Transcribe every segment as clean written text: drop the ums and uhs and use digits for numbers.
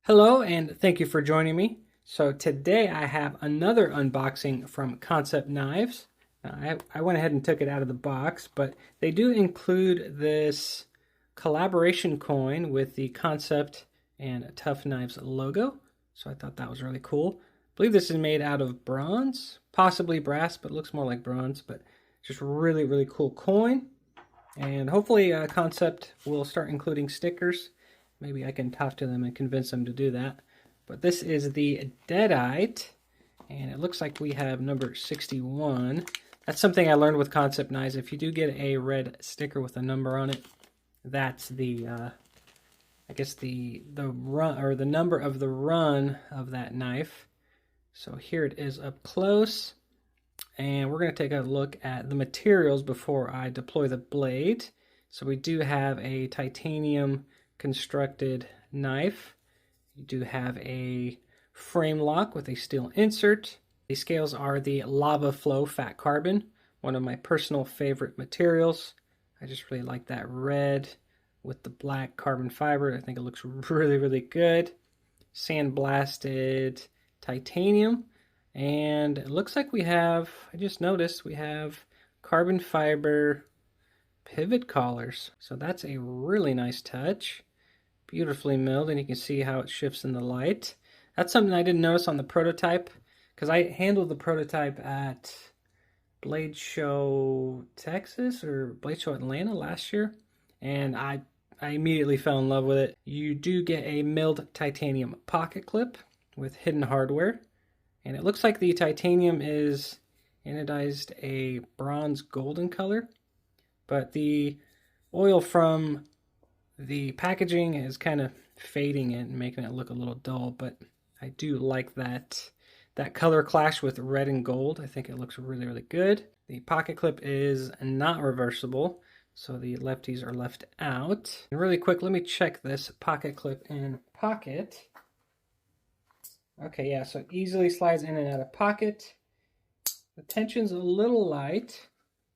Hello and thank you for joining me. So today I have another unboxing from Kansept Knives. I went ahead and took it out of the box, but they do include this collaboration coin with the Kansept and Tough Knives logo. So I thought that was really cool. I believe this is made out of bronze, possibly brass, but it looks more like bronze. But just really cool coin. And hopefully Kansept will start including stickers. Maybe I can talk to them and convince them to do that. But this is the Deadite, and it looks like we have number 61. That's something I learned with Kansept Knives. If you do get a red sticker with a number on it, that's the, I guess the run, or the number of the run of that knife. So here it is up close. And we're going to take a look at the materials before I deploy the blade. So we do have a titanium constructed knife. You do have a frame lock with a steel insert. The scales are the lava flow fat carbon, one of my personal favorite materials. I just really like that red with the black carbon fiber. I think it looks really good. Sandblasted titanium. And it looks like we have, I just noticed, we have carbon fiber pivot collars. So that's a really nice touch. Beautifully milled, and you can see how it shifts in the light. That's something I didn't notice on the prototype, because I handled the prototype at Blade Show Texas or Blade Show Atlanta last year, and I immediately fell in love with it. You do get a milled titanium pocket clip with hidden hardware, and it looks like the titanium is anodized a bronze golden color, but the oil from the packaging is kind of fading it and making it look a little dull, but I do like that color clash with red and gold. I think it looks really good. The pocket clip is not reversible, so the lefties are left out. And really quick, let me check this pocket clip in pocket. Okay, yeah, so it easily slides in and out of pocket. The tension's a little light,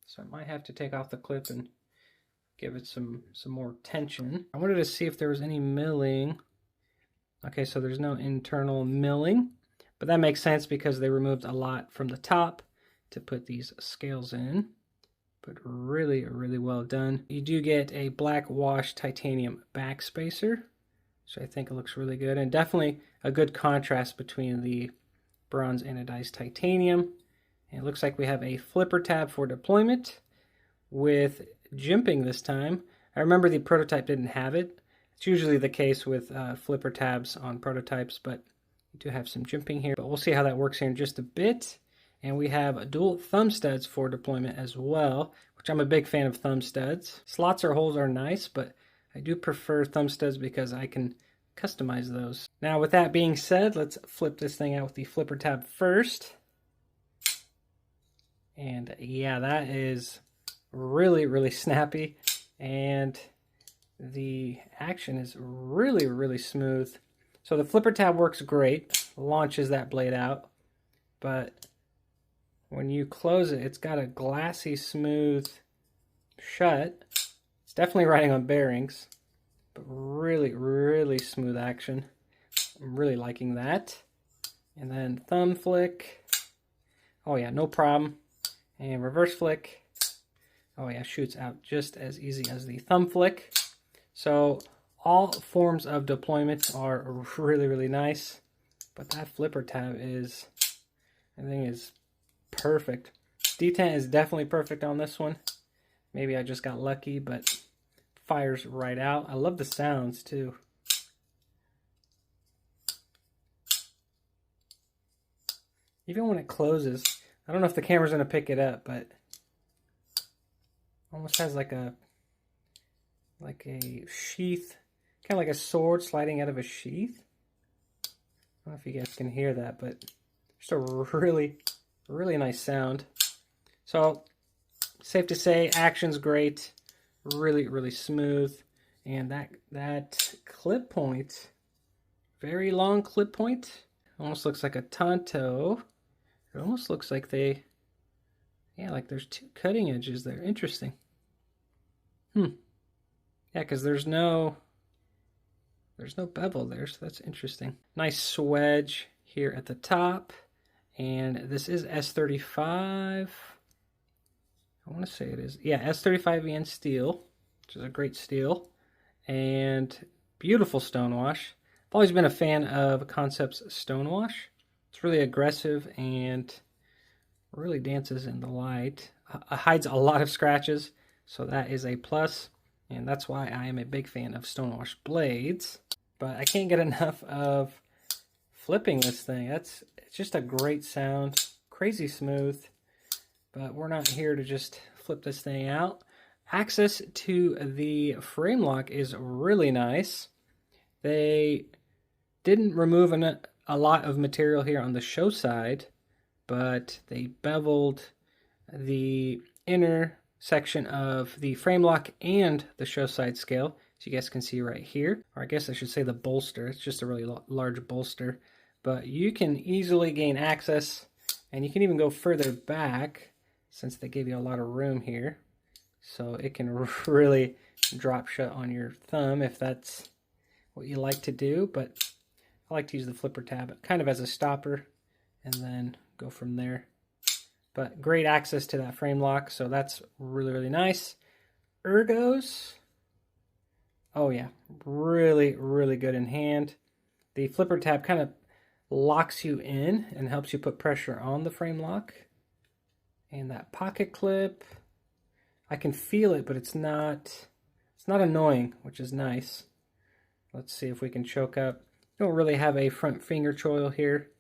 so I might have to take off the clip and give it some more tension. I wanted to see if there was any milling. Okay, so there's no internal milling, but that makes sense because they removed a lot from the top to put these scales in. But really well done. You do get a black wash titanium back spacer, so I think it looks really good, and definitely a good contrast between the bronze anodized titanium. And it looks like we have a flipper tab for deployment with jimping this time. I remember the prototype didn't have it. It's usually the case with flipper tabs on prototypes, but we do have some jimping here. But we'll see how that works here in just a bit. And we have dual thumb studs for deployment as well, which I'm a big fan of thumb studs. Slots or holes are nice, but I do prefer thumb studs because I can customize those. Now with that being said, let's flip this thing out with the flipper tab first. And yeah, that is really snappy, and the action is really smooth. So the flipper tab works great, launches that blade out, but when you close it, it's got a glassy smooth shut. It's definitely riding on bearings, but really smooth action. I'm really liking that. And then thumb flick, oh yeah, no problem. And reverse flick, oh yeah, shoots out just as easy as the thumb flick. So all forms of deployment are really nice, but that flipper tab is, I think, is perfect. Detent is definitely perfect on this one. Maybe I just got lucky, but fires right out. I love the sounds too. Even when it closes, I don't know if the camera's gonna pick it up, but almost has like a sheath, kind of like a sword sliding out of a sheath. I don't know if you guys can hear that, but just a really nice sound. So safe to say, action's great, really smooth, and that clip point, very long clip point, almost looks like a Tonto. It almost looks like they, yeah, like there's two cutting edges there. Interesting. Yeah, because there's no There's no bevel there, so that's interesting. Nice swedge here at the top. And this is S35. I want to say it is. Yeah, S35EN steel, which is a great steel. And beautiful stonewash. I've always been a fan of Kansept's stonewash. It's really aggressive and really dances in the light. Hides a lot of scratches, so that is a plus. And that's why I am a big fan of stonewash blades. But I can't get enough of flipping this thing. It's just a great sound, crazy smooth. But we're not here to just flip this thing out. Access to the frame lock is really nice. They didn't remove a lot of material here on the show side, but they beveled the inner section of the frame lock and the show side scale, as you guys can see right here. Or I guess I should say the bolster. It's just a really large bolster. But you can easily gain access, and you can even go further back since they give you a lot of room here. So it can really drop shut on your thumb if that's what you like to do. But I like to use the flipper tab kind of as a stopper and then go from there. But great access to that frame lock, so that's really, really nice. Ergos, oh yeah, really, really good in hand. The flipper tab kind of locks you in and helps you put pressure on the frame lock. And that pocket clip, I can feel it, but it's not annoying, which is nice. Let's see if we can choke up. Don't really have a front finger choil here,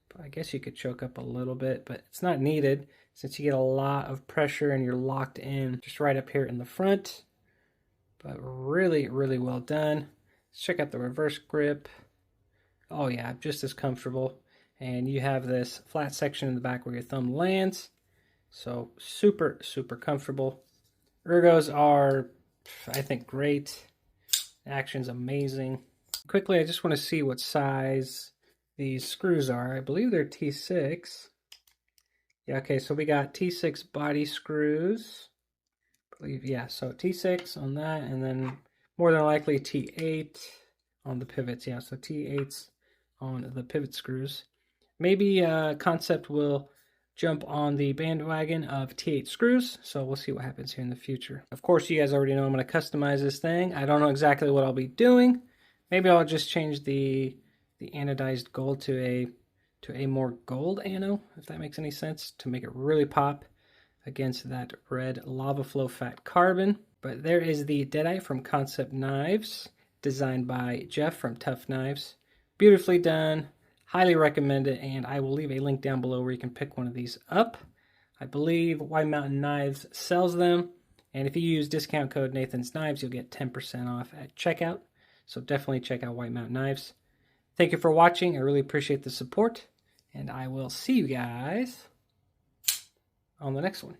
but I guess you could choke up a little bit, but it's not needed since you get a lot of pressure and you're locked in just right up here in the front. But really, really well done. Let's check out the reverse grip. Oh yeah, just as comfortable. And you have this flat section in the back where your thumb lands. So super, super comfortable. Ergos are, I think, great. Action's amazing. Quickly, I just want to see what size these screws are. I believe they're T6. Yeah, okay, so we got T6 body screws. I believe, yeah, so T6 on that, and then more than likely T8 on the pivots. Yeah, so T8s on the pivot screws. Maybe Kansept will jump on the bandwagon of T8 screws, so we'll see what happens here in the future. Of course, you guys already know I'm going to customize this thing. I don't know exactly what I'll be doing. Maybe I'll just change the anodized gold to a more gold ano, if that makes any sense, to make it really pop against that red lava flow fat carbon. But there is the Deadite from Kansept Knives, designed by Jeff from Tough Knives. Beautifully done. Highly recommend it, and I will leave a link down below where you can pick one of these up. I believe White Mountain Knives sells them, and if you use discount code Nathan's Knives, you'll get 10% off at checkout. So definitely check out White Mountain Knives. Thank you for watching. I really appreciate the support, and I will see you guys on the next one.